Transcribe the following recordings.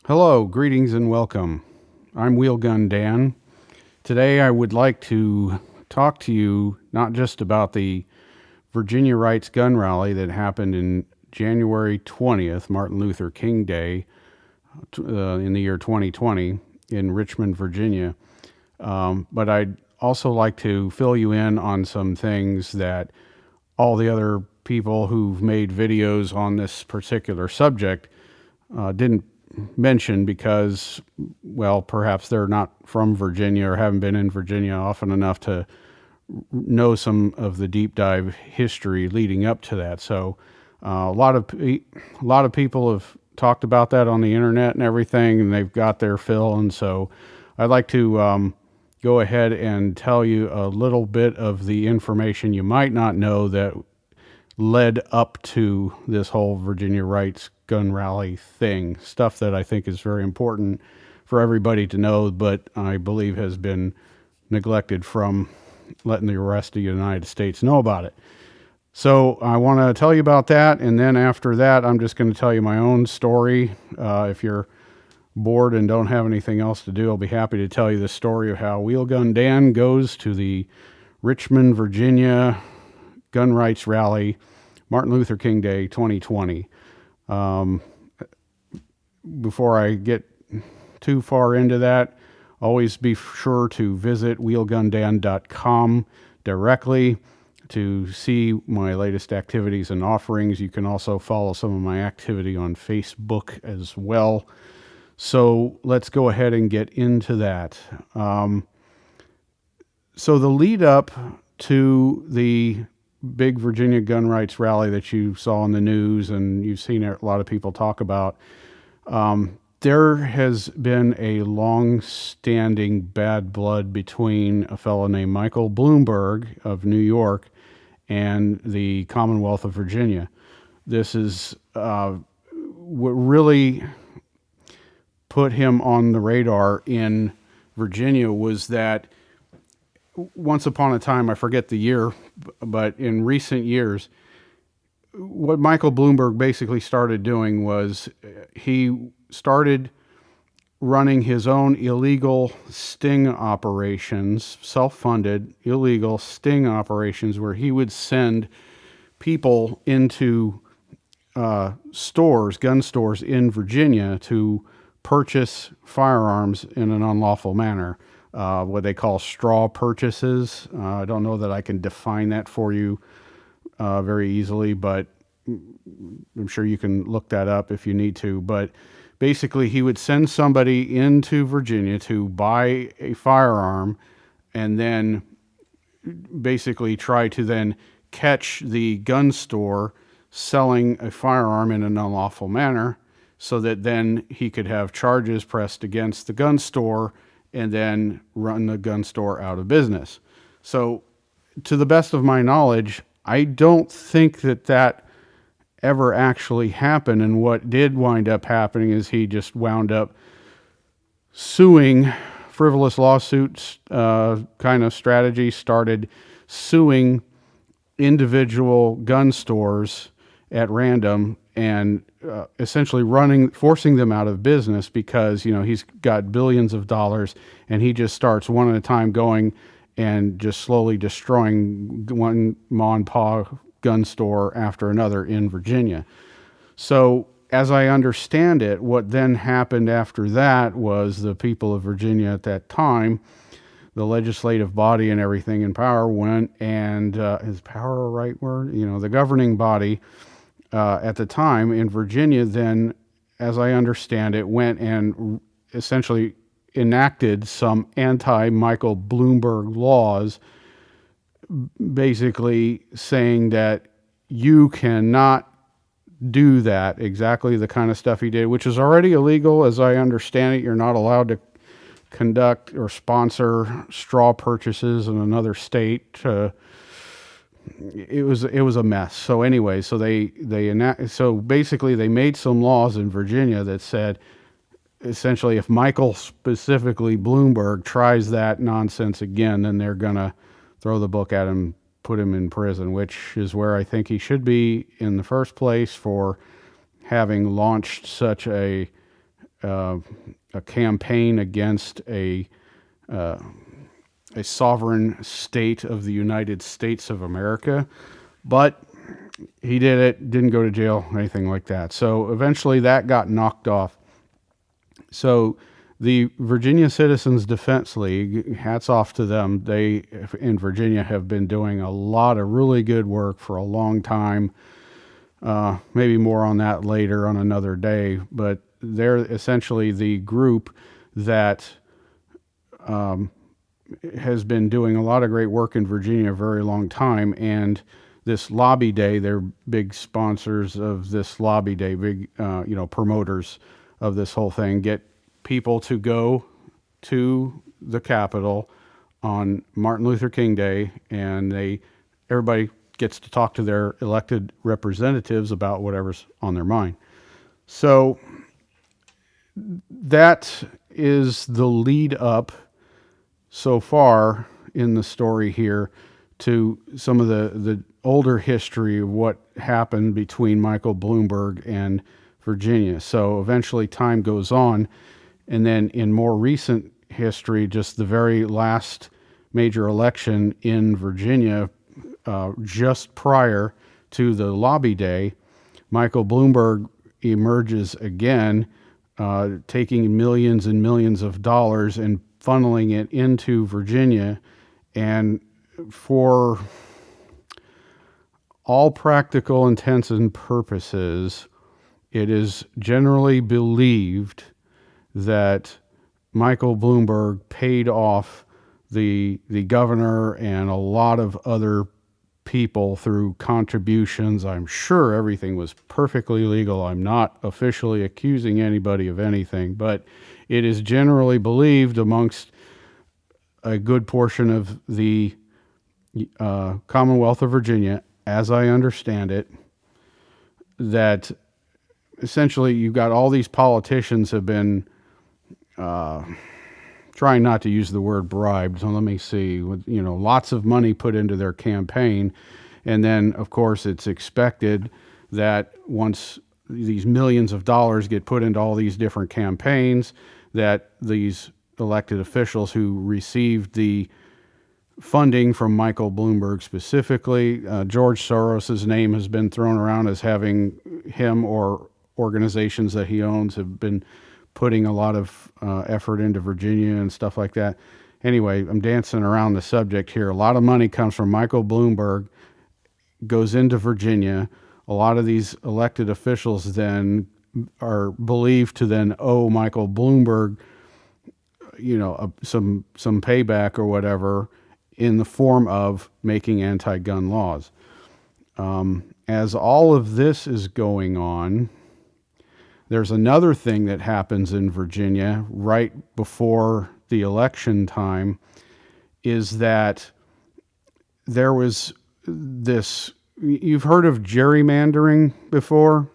Hello, greetings and welcome. I'm Wheelgun Dan. Today I would like to talk to you not just about the Virginia Rights Gun Rally that happened in January 20th, Martin Luther King Day, in the year 2020 in Richmond, Virginia, but I'd also like to fill you in on some things that all the other people who've made videos on this particular subject didn't mention because, well, perhaps they're not from Virginia or haven't been in Virginia often enough to know some of the deep dive history leading up to that. So a lot of people have talked about that on the internet and everything, and they've got their fill. And so I'd like to go ahead and tell you a little bit of the information you might not know that led up to this whole Virginia Rights gun rally thing. Stuff that I think is very important for everybody to know, but I believe has been neglected from letting the rest of the United States know about it. So I want to tell you about that, and then after that, I'm just going to tell you my own story. If you're bored and don't have anything else to do, I'll be happy to tell you the story of how Wheelgun Dan goes to the Richmond, Virginia gun rights rally, Martin Luther King Day 2020. Before I get too far into that, always be sure to visit wheelgundan.com directly to see my latest activities and offerings. You can also follow some of my activity on Facebook as well. So let's go ahead and get into that. So the lead up to the big Virginia gun rights rally that you saw in the news and you've seen a lot of people talk about, there has been a long-standing bad blood between a fellow named Michael Bloomberg of New York and the Commonwealth of Virginia. This is what really put him on the radar in Virginia was that once upon a time, I forget the year, but in recent years, what Michael Bloomberg basically started doing was he started running his own illegal sting operations, self-funded illegal sting operations, where he would send people into stores, gun stores in Virginia to purchase firearms in an unlawful manner. What they call straw purchases. I don't know that I can define that for you very easily, but I'm sure you can look that up if you need to. But basically, he would send somebody into Virginia to buy a firearm and then basically try to then catch the gun store selling a firearm in an unlawful manner so that then he could have charges pressed against the gun store and then run the gun store out of business. So to the best of my knowledge, I don't think that ever actually happened. And what did wind up happening is he just wound up suing, frivolous lawsuits kind of strategy, started suing individual gun stores at random and essentially forcing them out of business because, he's got billions of dollars and he just starts one at a time going and just slowly destroying one ma and pa gun store after another in Virginia. So as I understand it, what then happened after that was the people of Virginia at that time, the legislative body and everything in power went and, is power a right word? The governing body at the time in Virginia then, as I understand it, went and essentially enacted some anti-Michael Bloomberg laws, basically saying that you cannot do that, exactly the kind of stuff he did, which is already illegal. As I understand it, you're not allowed to conduct or sponsor straw purchases in another state. It was a mess. So anyway, so so basically they made some laws in Virginia that said essentially if Michael, specifically Bloomberg, tries that nonsense again, then they're gonna throw the book at him, put him in prison, which is where I think he should be in the first place for having launched such a a campaign against a sovereign state of the United States of America, but he did it, didn't go to jail, anything like that. So eventually that got knocked off. So the Virginia Citizens Defense League, hats off to them. They, in Virginia, have been doing a lot of really good work for a long time. Maybe more on that later on another day, but they're essentially the group that has been doing a lot of great work in Virginia a very long time. And this lobby day, they're big sponsors of this lobby day, big, promoters of this whole thing, get people to go to the Capitol on Martin Luther King Day, and everybody gets to talk to their elected representatives about whatever's on their mind. So that is the lead up so far in the story here to some of the older history of what happened between Michael Bloomberg and Virginia. So eventually time goes on, and then in more recent history, just the very last major election in Virginia, just prior to the lobby day, Michael Bloomberg emerges again, taking millions and millions of dollars and funneling it into Virginia. And for all practical intents and purposes, it is generally believed that Michael Bloomberg paid off the governor and a lot of other people through contributions. I'm sure everything was perfectly legal. I'm not officially accusing anybody of anything, but it is generally believed amongst a good portion of the Commonwealth of Virginia, as I understand it, that essentially you've got all these politicians have been trying not to use the word bribed. So let me see, lots of money put into their campaign. And then, of course, it's expected that once these millions of dollars get put into all these different campaigns, that these elected officials who received the funding from Michael Bloomberg specifically, George Soros's name has been thrown around as having him or organizations that he owns have been putting a lot of effort into Virginia and stuff like that. Anyway, I'm dancing around the subject here. A lot of money comes from Michael Bloomberg, goes into Virginia. A lot of these elected officials then are believed to then owe Michael Bloomberg, some payback or whatever in the form of making anti-gun laws. As all of this is going on, there's another thing that happens in Virginia right before the election time, is that there was this, you've heard of gerrymandering before?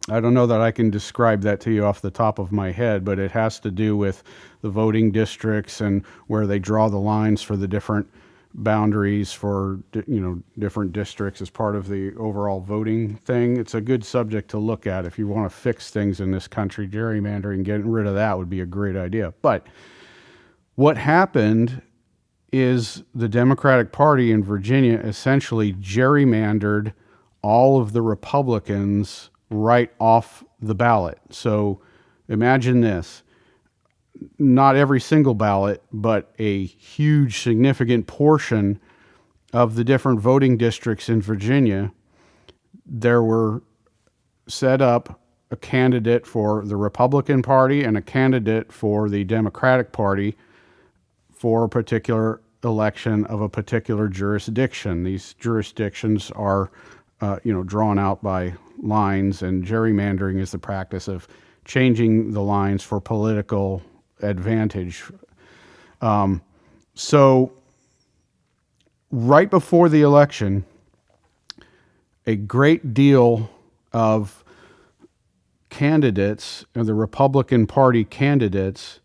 I don't know that I can describe that to you off the top of my head, but it has to do with the voting districts and where they draw the lines for the different boundaries for, different districts as part of the overall voting thing. It's a good subject to look at if you want to fix things in this country. Gerrymandering, getting rid of that would be a great idea. But what happened is the Democratic Party in Virginia essentially gerrymandered all of the Republicans right off the ballot. So imagine this. Not every single ballot, but a huge, significant portion of the different voting districts in Virginia, there were set up a candidate for the Republican Party and a candidate for the Democratic Party for a particular election of a particular jurisdiction. These jurisdictions are, drawn out by lines, and gerrymandering is the practice of changing the lines for political advantage. So right before the election, a great deal of candidates, the Republican Party candidates,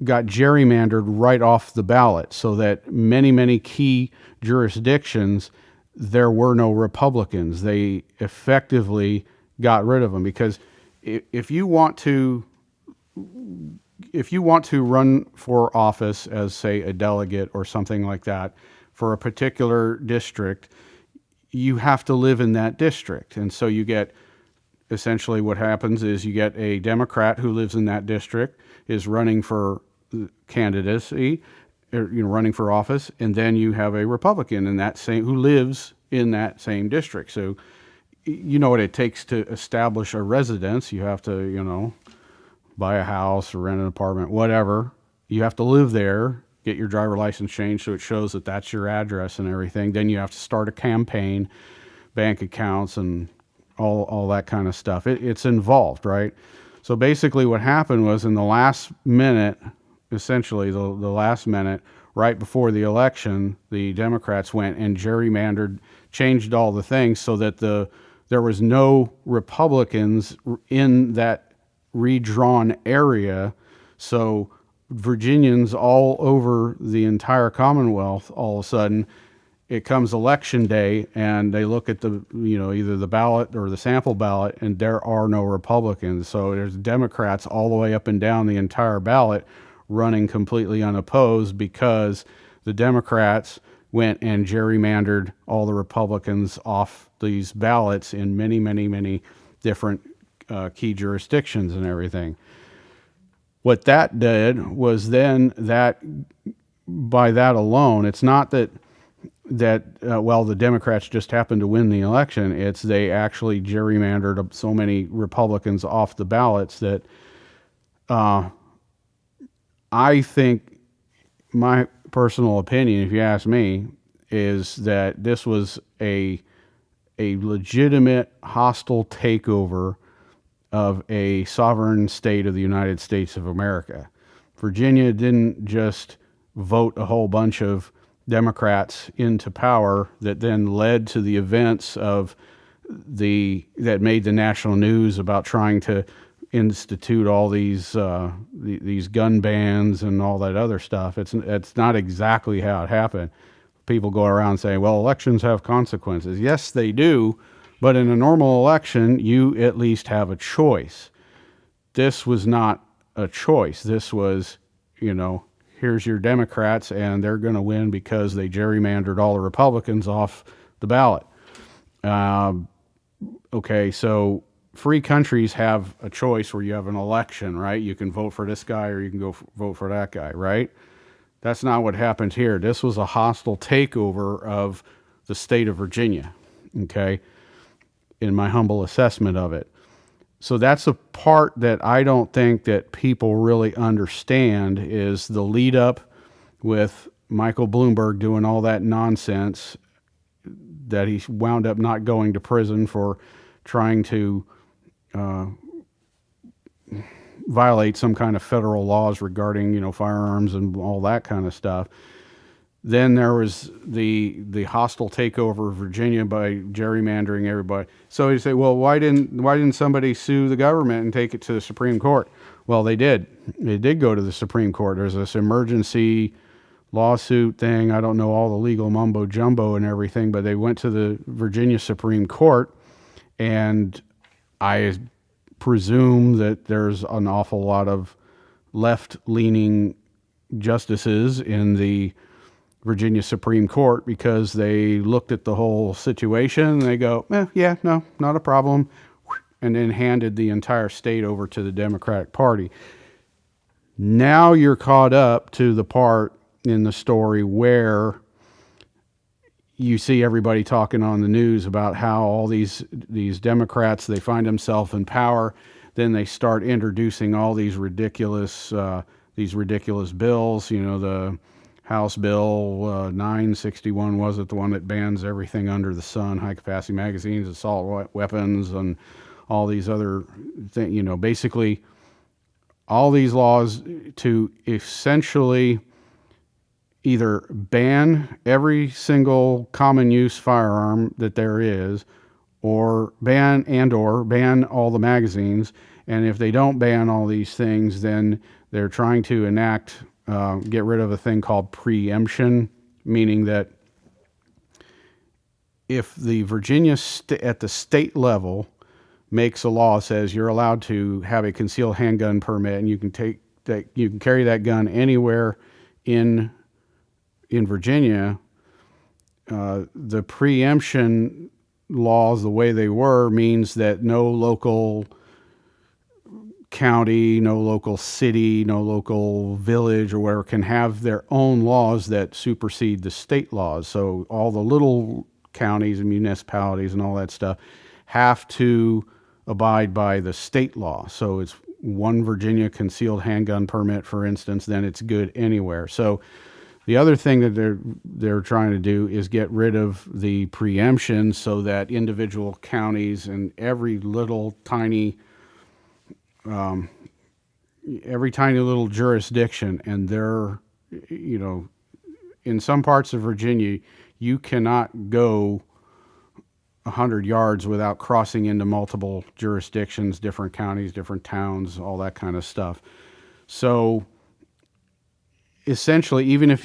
got gerrymandered right off the ballot, so that many, many key jurisdictions, there were no Republicans. They effectively got rid of them, because if you want to if you want to run for office as, say, a delegate or something like that for a particular district, you have to live in that district. And so you get, essentially what happens is you get a Democrat who lives in that district is running for candidacy, or, running for office, and then you have a Republican in that same who lives in that same district. So you know what it takes to establish a residence. You have to, buy a house or rent an apartment, whatever. You have to live there, get your driver license changed so it shows that that's your address and everything. Then you have to start a campaign, bank accounts, and all that kind of stuff. It's involved, right? So basically what happened was in the last minute, essentially the last minute, right before the election, the Democrats went and gerrymandered, changed all the things so that there was no Republicans in that redrawn area. So Virginians all over the entire Commonwealth, all of a sudden, it comes election day and they look at the, either the ballot or the sample ballot, and there are no Republicans. So there's Democrats all the way up and down the entire ballot running completely unopposed because the Democrats went and gerrymandered all the Republicans off these ballots in many, many, many different key jurisdictions and everything. What that did was then that by that alone, it's not that the Democrats just happened to win the election. It's they actually gerrymandered so many Republicans off the ballots that I think, my personal opinion, if you ask me, is that this was a legitimate hostile takeover of a sovereign state of the United States of America. Virginia didn't just vote a whole bunch of Democrats into power that then led to the events of that made the national news about trying to institute all these gun bans and all that other stuff. It's not exactly how it happened. People go around saying, well, elections have consequences. Yes, they do. But in a normal election, you at least have a choice. This was not a choice. This was, here's your Democrats, and they're going to win because they gerrymandered all the Republicans off the ballot. Okay, so free countries have a choice where you have an election, right? You can vote for this guy or you can vote for that guy, right? That's not what happened here. This was a hostile takeover of the state of Virginia, okay? In my humble assessment of it. So that's a part that I don't think that people really understand, is the lead up with Michael Bloomberg doing all that nonsense, that he wound up not going to prison for trying to violate some kind of federal laws regarding, firearms and all that kind of stuff. Then there was the hostile takeover of Virginia by gerrymandering everybody. So you say, well, why didn't somebody sue the government and take it to the Supreme Court? Well, they did. They did go to the Supreme Court. There's this emergency lawsuit thing. I don't know all the legal mumbo jumbo and everything, but they went to the Virginia Supreme Court, and I presume that there's an awful lot of left-leaning justices in the Virginia Supreme Court, because they looked at the whole situation and they go, yeah, no, not a problem, and then handed the entire state over to the Democratic Party. Now you're caught up to the part in the story where you see everybody talking on the news about how all these Democrats, they find themselves in power, then they start introducing all these ridiculous bills, the House Bill 961, was it, the one that bans everything under the sun, high-capacity magazines, assault weapons, and all these other things, basically all these laws to essentially either ban every single common-use firearm that there is, or ban all the magazines. And if they don't ban all these things, then they're trying to get rid of a thing called preemption, meaning that if the Virginia at the state level makes a law, says you're allowed to have a concealed handgun permit, and you can carry that gun anywhere in Virginia. The preemption laws, the way they were, means that no local county, no local city, no local village or whatever can have their own laws that supersede the state laws. So all the little counties and municipalities and all that stuff have to abide by the state law. So it's one Virginia concealed handgun permit, for instance, then it's good anywhere. So the other thing that they're trying to do is get rid of the preemption so that individual counties and every tiny little jurisdiction, and they're, in some parts of Virginia, you cannot go 100 yards without crossing into multiple jurisdictions, different counties, different towns, all that kind of stuff. So essentially, even if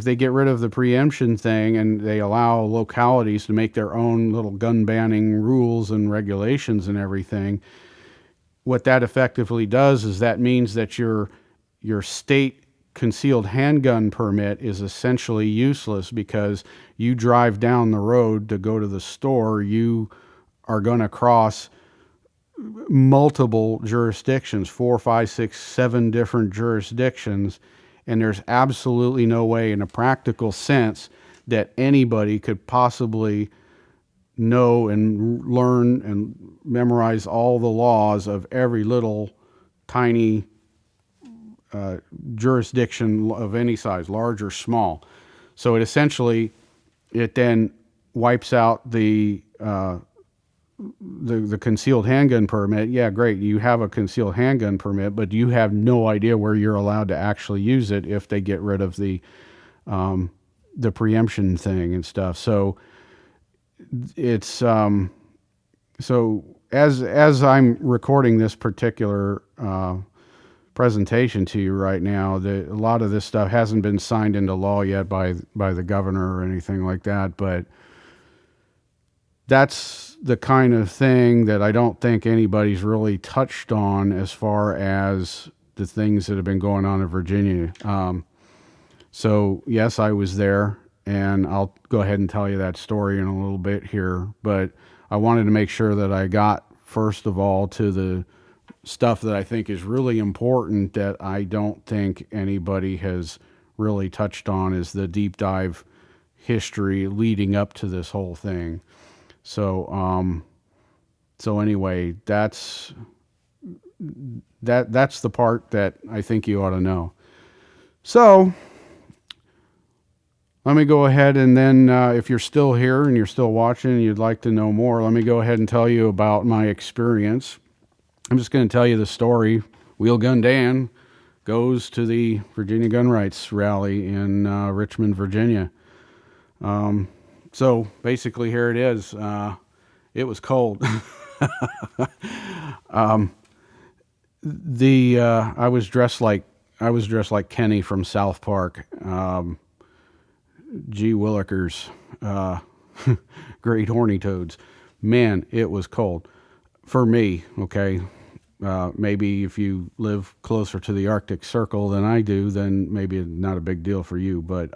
they get rid of the preemption thing and they allow localities to make their own little gun banning rules and regulations and everything, what that effectively does is that means that your state concealed handgun permit is essentially useless, because you drive down the road to go to the store, you are going to cross multiple jurisdictions, 4, 5, 6, 7 different jurisdictions, and there's absolutely no way in a practical sense that anybody could possibly know and learn and memorize all the laws of every little tiny jurisdiction of any size, large or small. So it then wipes out the concealed handgun permit. Yeah, great, you have a concealed handgun permit, but you have no idea where you're allowed to actually use it if they get rid of the preemption thing and stuff. So it's so as I'm recording this particular presentation to you right now, a lot of this stuff hasn't been signed into law yet by the governor or anything like that, but that's the kind of thing that I don't think anybody's really touched on as far as the things that have been going on in Virginia. So yes, I was there, and I'll go ahead and tell you that story in a little bit here, but I wanted to make sure that I got, first of all, to the stuff that I think is really important that I don't think anybody has really touched on, is the deep dive history leading up to this whole thing. So anyway, that's the part that I think you ought to know. So let me go ahead and then, if you're still here and you're still watching and you'd like to know more, let me go ahead and tell you about my experience. I'm just going to tell you the story. Wheelgun Dan goes to the Virginia gun rights rally in Richmond, Virginia. So basically, here it is. It was cold. I was dressed like Kenny from South Park. Gee Willikers, great horny toads. Man, it was cold for me. Okay. Maybe if you live closer to the Arctic Circle than I do, then maybe it's not a big deal for you. But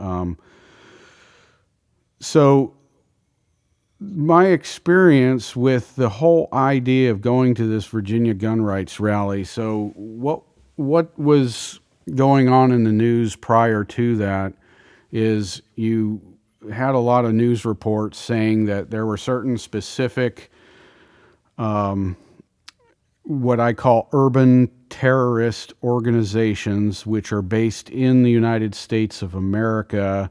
so my experience with the whole idea of going to this Virginia gun rights rally. So what was going on in the news prior to that is you had a lot of news reports saying that there were certain specific what I call urban terrorist organizations, which are based in the United States of America.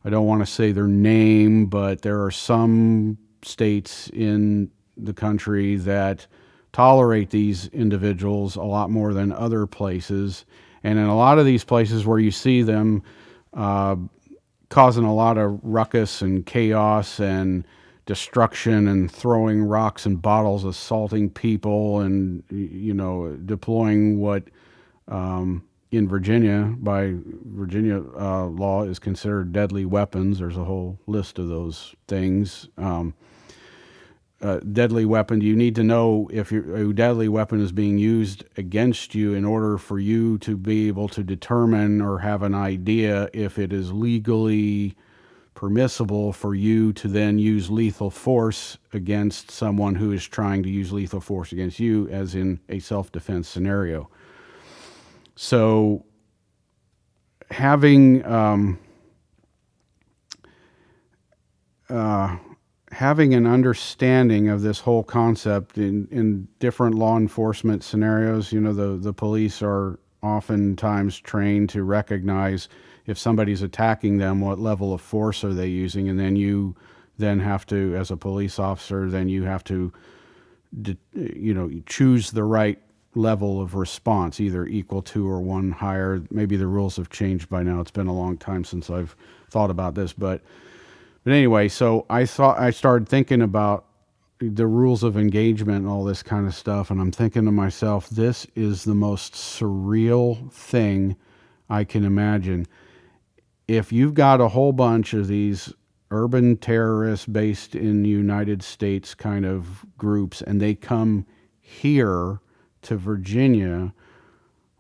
I don't want to say their name, but there are some states in the country that tolerate these individuals a lot more than other places. And in a lot of these places where you see them causing a lot of ruckus and chaos and destruction and throwing rocks and bottles, assaulting people, and deploying what in Virginia, by Virginia law, is considered deadly weapons. There's a whole list of those things. deadly weapon. You need to know if a deadly weapon is being used against you in order for you to be able to determine or have an idea if it is legally permissible for you to then use lethal force against someone who is trying to use lethal force against you, as in a self-defense scenario. So having having an understanding of this whole concept in different law enforcement scenarios, the police are oftentimes trained to recognize if somebody's attacking them, what level of force are they using, and then you then have to, as a police officer, then you have to, choose the right level of response, either equal to or one higher. Maybe the rules have changed by now. It's been a long time since I've thought about this, but anyway, so I started thinking about the rules of engagement and all this kind of stuff, and I'm thinking to myself, this is the most surreal thing I can imagine. If you've got a whole bunch of these urban terrorists based in the United States kind of groups, and they come here to Virginia,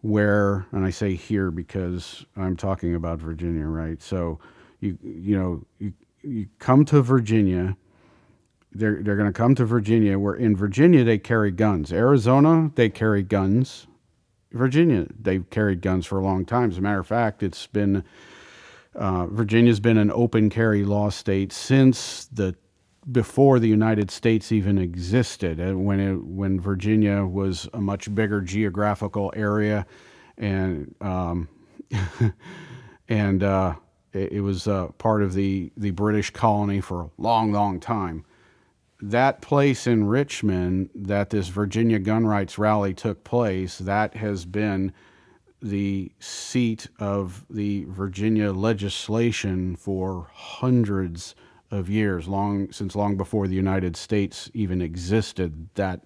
and I say here because I'm talking about Virginia, right? So you come to Virginia. They're going to come to Virginia, where in Virginia they carry guns. Arizona, they carry guns. Virginia, they've carried guns for a long time. As a matter of fact, it's been Virginia's been an open carry law state since before the United States even existed. When Virginia was a much bigger geographical area, and and it was part of the British colony for a long, long time. That place in Richmond that this Virginia gun rights rally took place, that has been the seat of the Virginia legislation for hundreds of years, since long before the United States even existed. That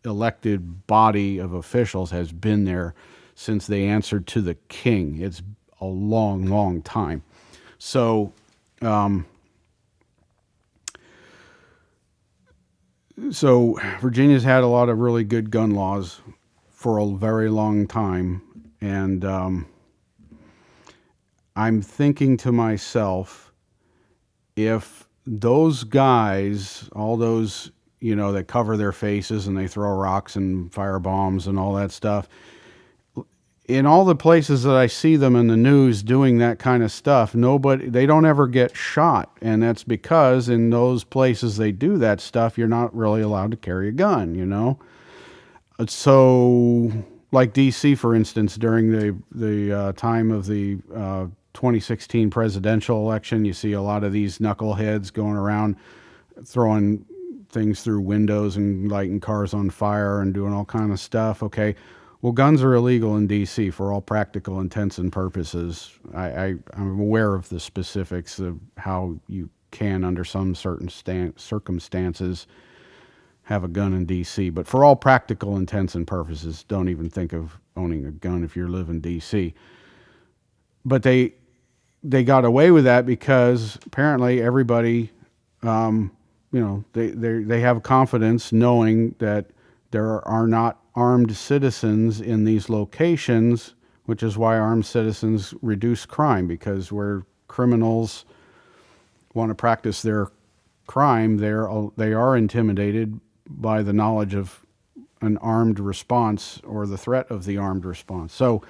elected body of officials has been there since they answered to the king. It's a long, long time. So, so Virginia's had a lot of really good gun laws for a very long time, and I'm thinking to myself, if those guys, all those, that cover their faces and they throw rocks and fire bombs and all that stuff, in all the places that I see them in the news doing that kind of stuff, they don't ever get shot. And that's because in those places they do that stuff, you're not really allowed to carry a gun, So, like DC, for instance, during the time of the 2016 presidential election, you see a lot of these knuckleheads going around throwing things through windows and lighting cars on fire and doing all kind of stuff. Okay. Well, guns are illegal in D.C. for all practical intents and purposes. I'm aware of the specifics of how you can, under some certain circumstances, have a gun in D.C. But for all practical intents and purposes, don't even think of owning a gun if you live in D.C. But they got away with that because apparently everybody, they have confidence knowing that there are not armed citizens in these locations, which is why armed citizens reduce crime, because where criminals want to practice their crime, they are intimidated by the knowledge of an armed response or the threat of the armed response. So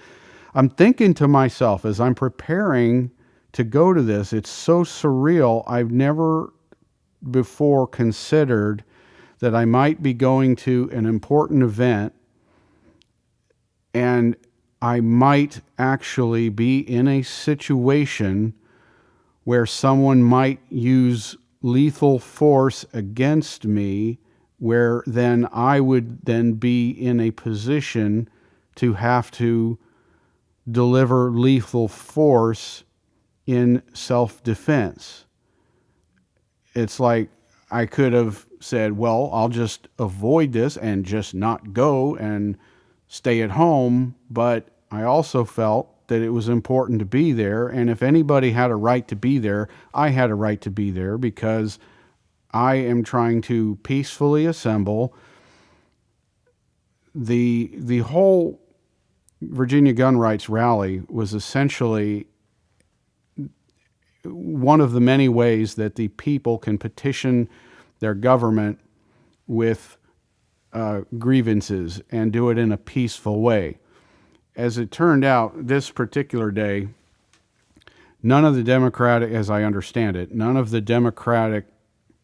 I'm thinking to myself, as I'm preparing to go to this, it's so surreal. I've never before considered that I might be going to an important event and I might actually be in a situation where someone might use lethal force against me, where then I would then be in a position to have to deliver lethal force in self-defense. It's like I could have said, well, I'll just avoid this and just not go and stay at home, but I also felt that it was important to be there, and if anybody had a right to be there, I had a right to be there, because I am trying to peacefully assemble. The whole Virginia gun rights rally was essentially one of the many ways that the people can petition their government with grievances and do it in a peaceful way. As it turned out, this particular day, none of the Democratic, as I understand it, none of the Democratic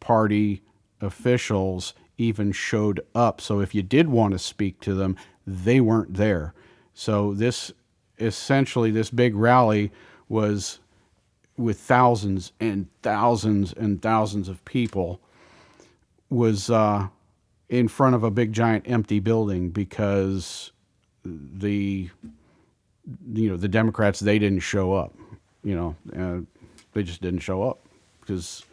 Party officials even showed up. So if you did want to speak to them, they weren't there. So this big rally was with thousands and thousands and thousands of people, was in front of a big giant empty building because the the Democrats, they didn't show up. They just didn't show up because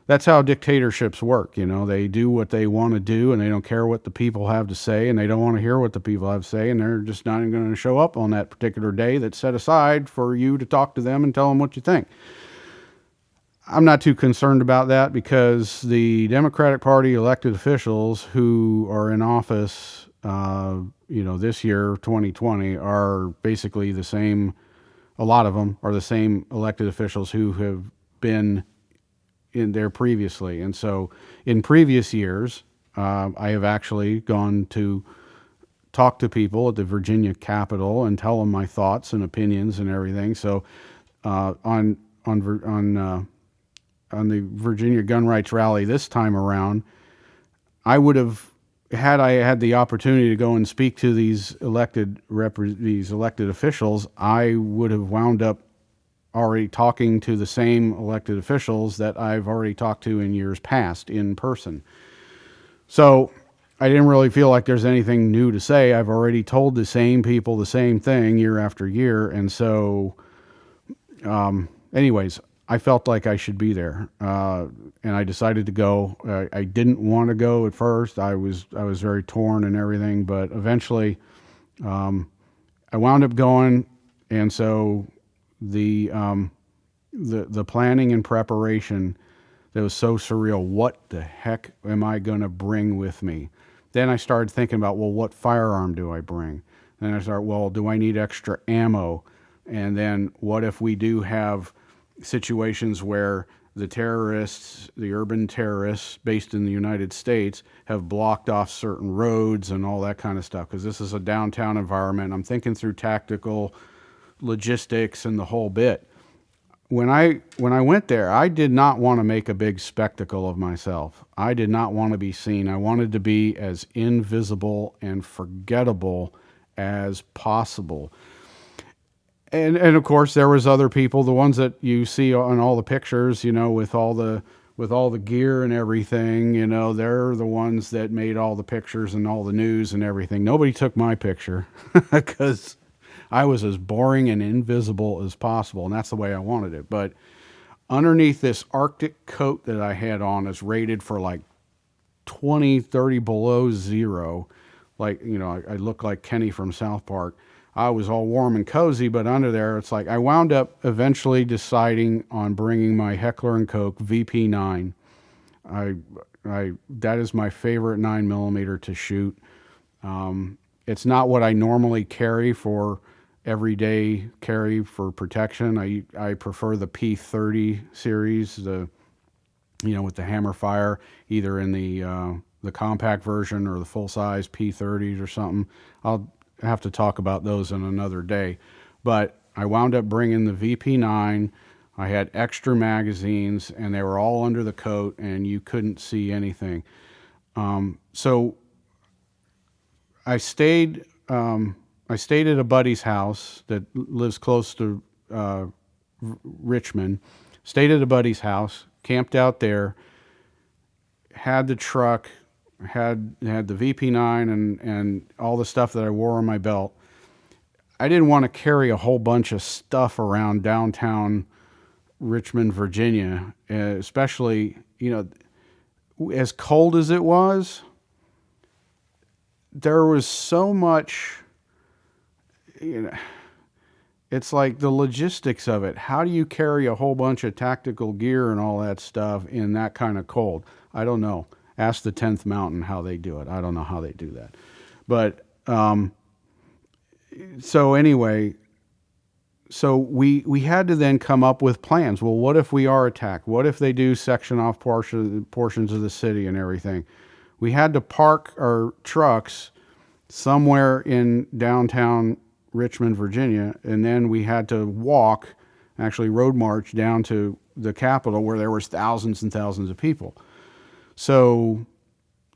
that's how dictatorships work. They do what they want to do, and they don't care what the people have to say, and they don't want to hear what the people have to say, and they're just not even going to show up on that particular day that's set aside for you to talk to them and tell them what you think. I'm not too concerned about that because the Democratic Party elected officials who are in office, this year, 2020, are basically the same. A lot of them are the same elected officials who have been in there previously. And so in previous years, I have actually gone to talk to people at the Virginia Capitol and tell them my thoughts and opinions and everything. So on the Virginia gun rights rally this time around, I would have, had I had the opportunity to go and speak to these elected officials, I would have wound up already talking to the same elected officials that I've already talked to in years past in person. So I didn't really feel like there's anything new to say. I've already told the same people the same thing year after year. And so, anyways, I felt like I should be there, and I decided to go. I didn't want to go at first. I was very torn and everything, but eventually, I wound up going. And so the planning and preparation, that was so surreal. What the heck am I going to bring with me? Then I started thinking about, well, what firearm do I bring? Then I started, well, do I need extra ammo? And then what if we do have situations where the terrorists, the urban terrorists based in the United States, have blocked off certain roads and all that kind of stuff? Because this is a downtown environment. I'm thinking through tactical logistics and the whole bit. When I went there, I did not want to make a big spectacle of myself. I did not want to be seen. I wanted to be as invisible and forgettable as possible. And of course there was other people, the ones that you see on all the pictures, with all the gear and everything, they're the ones that made all the pictures and all the news and everything. Nobody took my picture because I was as boring and invisible as possible, and that's the way I wanted it. But underneath this Arctic coat that I had on is rated for like 20, 30 below zero. Like, I look like Kenny from South Park. I was all warm and cozy, but under there, it's like I wound up eventually deciding on bringing my Heckler & Koch VP9. That is my favorite 9mm to shoot. It's not what I normally carry for everyday carry for protection. I prefer the P30 series, with the hammer fire, either in the compact version or the full size P30s or something. I'll have to talk about those in another day. But I wound up bringing the VP9. I had extra magazines, and they were all under the coat, and you couldn't see anything. So I stayed at a buddy's house that lives close to Richmond. Stayed at a buddy's house, camped out there, had the truck, had the VP9 and all the stuff that I wore on my belt. I didn't want to carry a whole bunch of stuff around downtown Richmond, Virginia, especially, as cold as it was. There was so much, it's like the logistics of it. How do you carry a whole bunch of tactical gear and all that stuff in that kind of cold? I don't know. Ask the 10th Mountain how they do it. I don't know how they do that. But so anyway, so we had to then come up with plans. Well, what if we are attacked? What if they do section off portions of the city and everything? We had to park our trucks somewhere in downtown Richmond, Virginia, and then we had to walk, actually road march down to the Capitol where there was thousands and thousands of people. So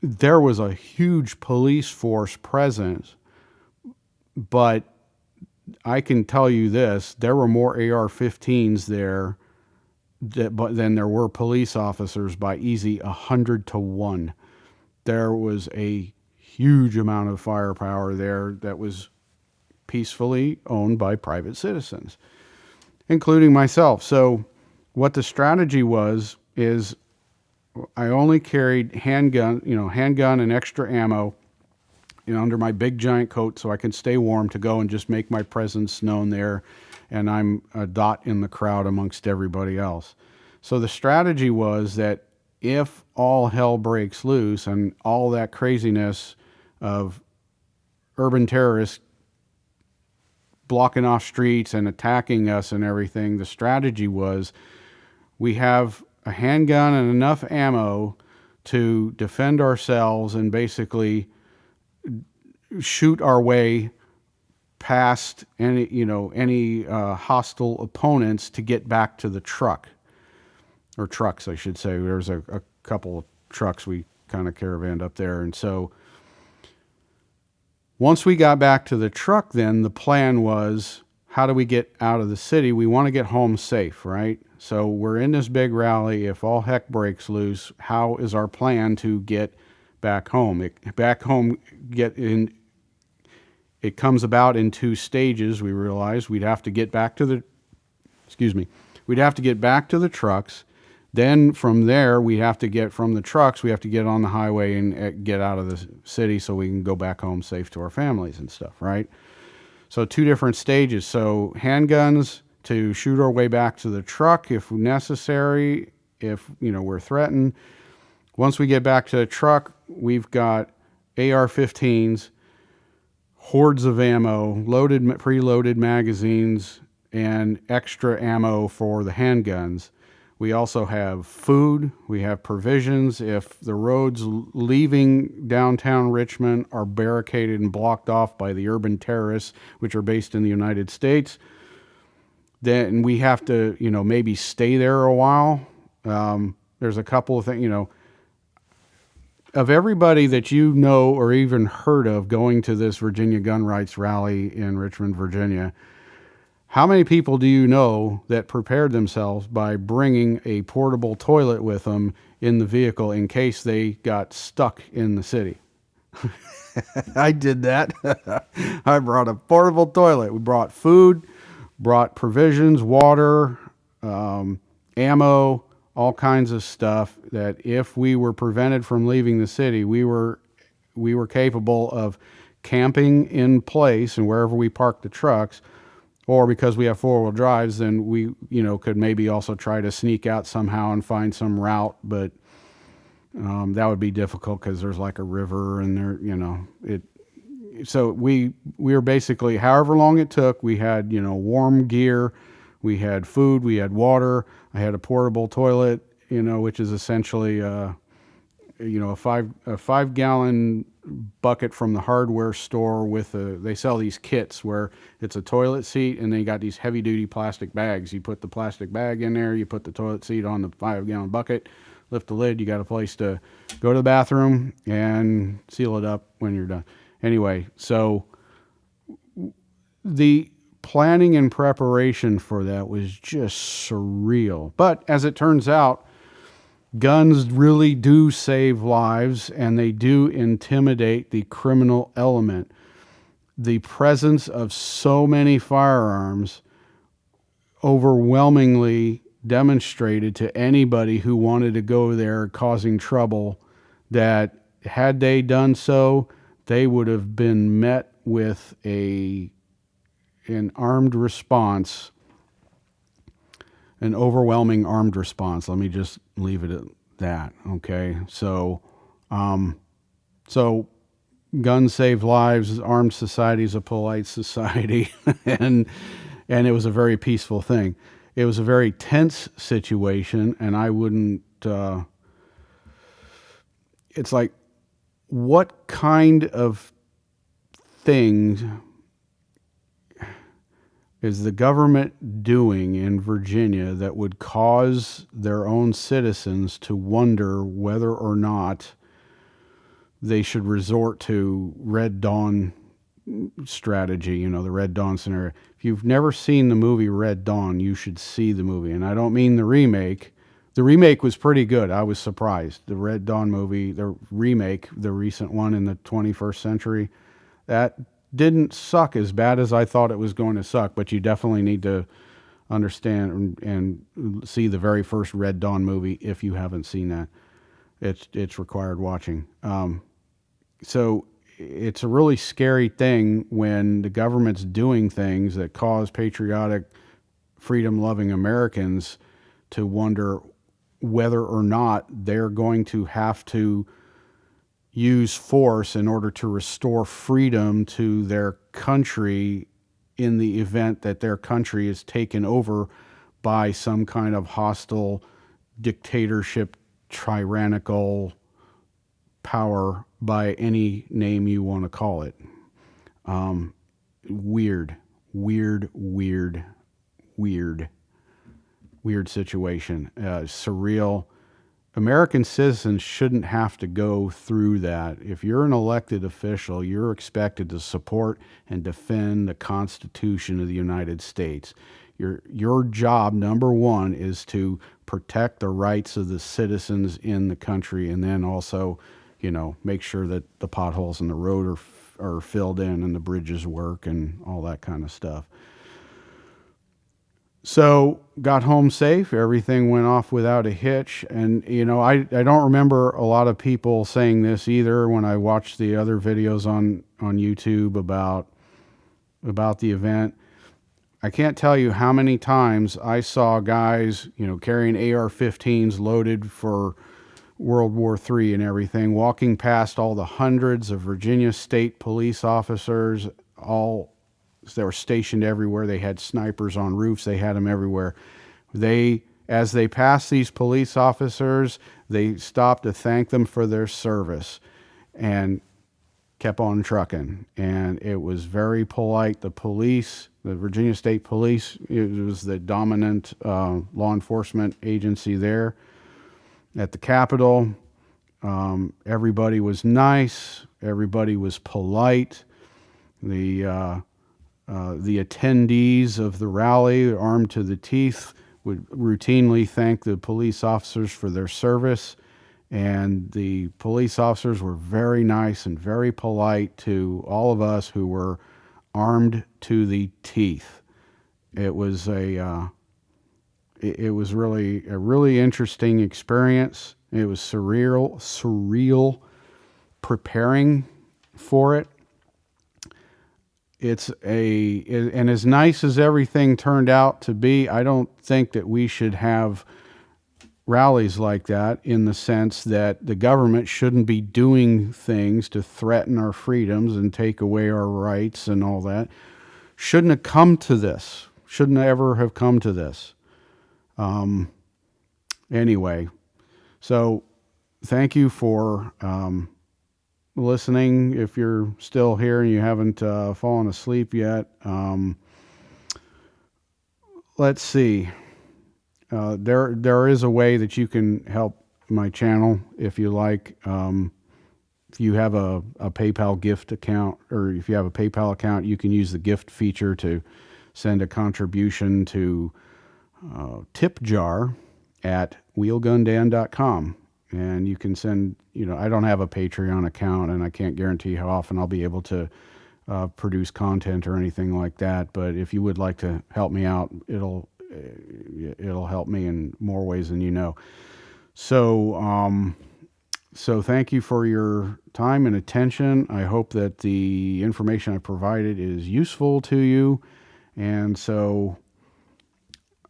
there was a huge police force presence, but I can tell you this, there were more AR-15s there than there were police officers by easy 100-1. There was a huge amount of firepower there that was peacefully owned by private citizens, including myself. So what the strategy was is I only carried handgun and extra ammo, under my big giant coat so I can stay warm to go and just make my presence known there, and I'm a dot in the crowd amongst everybody else. So the strategy was that if all hell breaks loose and all that craziness of urban terrorists blocking off streets and attacking us and everything, the strategy was we have a handgun and enough ammo to defend ourselves and basically shoot our way past any hostile opponents to get back to the truck, or trucks, I should say. There's a couple of trucks we kind of caravanned up there. And so once we got back to the truck, then the plan was, how do we get out of the city? We want to get home safe, right? So we're in this big rally. If all heck breaks loose, how is our plan to get back home? It comes about in two stages. We realized we'd have to get back to the trucks. Then from there, we have to get on the highway and get out of the city so we can go back home safe to our families and stuff, right? So two different stages. So handguns to shoot our way back to the truck if necessary, if we're threatened. Once we get back to the truck, we've got AR-15s, hordes of ammo, preloaded magazines, and extra ammo for the handguns. We also have food. We have provisions. If the roads leaving downtown Richmond are barricaded and blocked off by the urban terrorists, which are based in the United States, then we have to, maybe stay there a while. There's a couple of things, of everybody that or even heard of going to this Virginia gun rights rally in Richmond, Virginia, how many people do you know that prepared themselves by bringing a portable toilet with them in the vehicle in case they got stuck in the city? I did that. I brought a portable toilet. We brought food, brought provisions, water, ammo, all kinds of stuff that if we were prevented from leaving the city, we were capable of camping in place and wherever we parked the trucks, or because we have four-wheel drives, then we, could maybe also try to sneak out somehow and find some route, but that would be difficult because there's like a river and there, so we were basically, however long it took, we had, warm gear, we had food, we had water, I had a portable toilet, which is essentially, a 5-gallon bucket from the hardware store they sell these kits where it's a toilet seat and they got these heavy duty plastic bags. You put the plastic bag in there, you put the toilet seat on the 5-gallon bucket, lift the lid, you got a place to go to the bathroom and seal it up when you're done. Anyway, so the planning and preparation for that was just surreal. But as it turns out, guns really do save lives and they do intimidate the criminal element. The presence of so many firearms overwhelmingly demonstrated to anybody who wanted to go there causing trouble that had they done so, they would have been met with a an armed response, an overwhelming armed response. Let me just leave it at that. Okay. So guns save lives. Armed society is a polite society. And it was a very peaceful thing. It was a very tense situation. And I wouldn't, it's like, what kind of things is the government doing in Virginia that would cause their own citizens to wonder whether or not they should resort to Red Dawn strategy, the Red Dawn scenario? If you've never seen the movie Red Dawn, you should see the movie. And I don't mean the remake. The remake was pretty good. I was surprised. The Red Dawn movie, the remake, the recent one in the 21st century, that didn't suck as bad as I thought it was going to suck, but you definitely need to understand and see the very first Red Dawn movie if you haven't seen that. It's required watching. So it's a really scary thing when the government's doing things that cause patriotic, freedom-loving Americans to wonder whether or not they're going to have to use force in order to restore freedom to their country in the event that their country is taken over by some kind of hostile dictatorship, tyrannical power, by any name you want to call it. Weird situation. Surreal. American citizens shouldn't have to go through that. If you're an elected official, you're expected to support and defend the Constitution of the United States. Your job, number one, is to protect the rights of the citizens in the country, and then also, make sure that the potholes in the road are filled in and the bridges work and all that kind of stuff. So got home safe. Everything went off without a hitch. And, I don't remember a lot of people saying this either when I watched the other videos on YouTube about the event. I can't tell you how many times I saw guys, carrying AR-15s loaded for World War III and everything, walking past all the hundreds of Virginia State police officers, they were stationed everywhere. They had snipers on roofs. They had them everywhere. As they passed these police officers, they stopped to thank them for their service and kept on trucking. And it was very polite. The police, the Virginia State Police, it was the dominant law enforcement agency there at the Capitol. Everybody was nice. Everybody was polite. The attendees of the rally, armed to the teeth, would routinely thank the police officers for their service. And the police officers were very nice and very polite to all of us who were armed to the teeth. It was it was really a really interesting experience. It was surreal preparing for it. And as nice as everything turned out to be, I don't think that we should have rallies like that, in the sense that the government shouldn't be doing things to threaten our freedoms and take away our rights and all that. Shouldn't have come to this. Shouldn't ever have come to this. Anyway, so thank you for listening. If you're still here and you haven't fallen asleep yet, let's see. There is a way that you can help my channel if you like. If you have a PayPal gift account, or if you have a PayPal account, you can use the gift feature to send a contribution to tip jar at wheelgundan.com. And you can send, I don't have a Patreon account, and I can't guarantee how often I'll be able to produce content or anything like that. But if you would like to help me out, it'll help me in more ways than you know. So thank you for your time and attention. I hope that the information I provided is useful to you. And so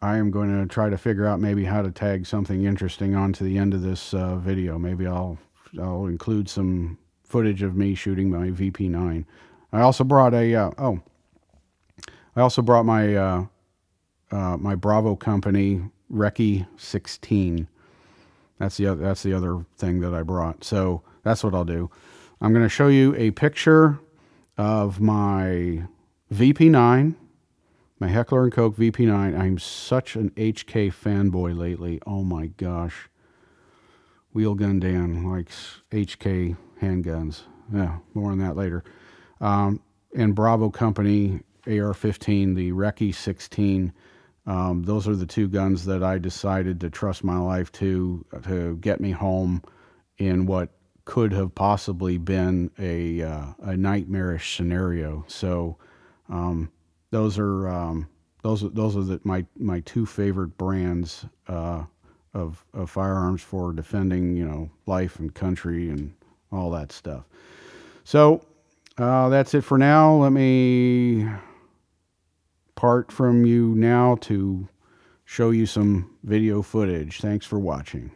I am going to try to figure out maybe how to tag something interesting onto the end of this video. Maybe I'll include some footage of me shooting my VP9. I also brought my my Bravo company Recce 16. That's the other thing that I brought. So that's what I'll do. I'm going to show you a picture of my VP9, my Heckler & Koch VP9. I'm such an HK fanboy lately. Oh my gosh. Wheelgun Dan likes HK handguns. Yeah, more on that later. And Bravo Company AR-15, the Recce 16. Those are the two guns that I decided to trust my life to get me home in what could have possibly been a nightmarish scenario. So those are my two favorite brands of firearms for defending life and country and all that stuff. So that's it for now. Let me part from you now to show you some video footage. Thanks for watching.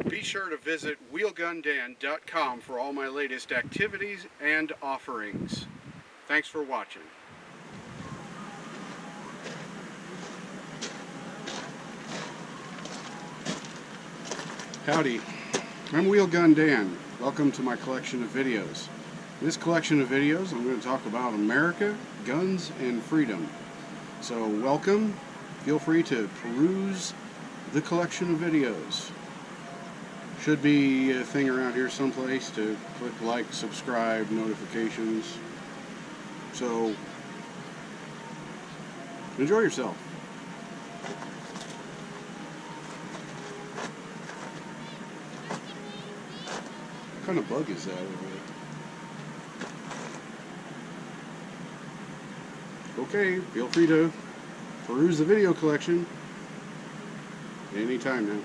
Be sure to visit wheelgundan.com for all my latest activities and offerings. Thanks for watching. Howdy, I'm Wheelgun Dan. Welcome to my collection of videos. In this collection of videos, I'm going to talk about America, guns, and freedom. So welcome. Feel free to peruse the collection of videos. Should be a thing around here someplace to click like, subscribe, notifications. So enjoy yourself. What kind of bug is that over there? Okay, feel free to peruse the video collection anytime now.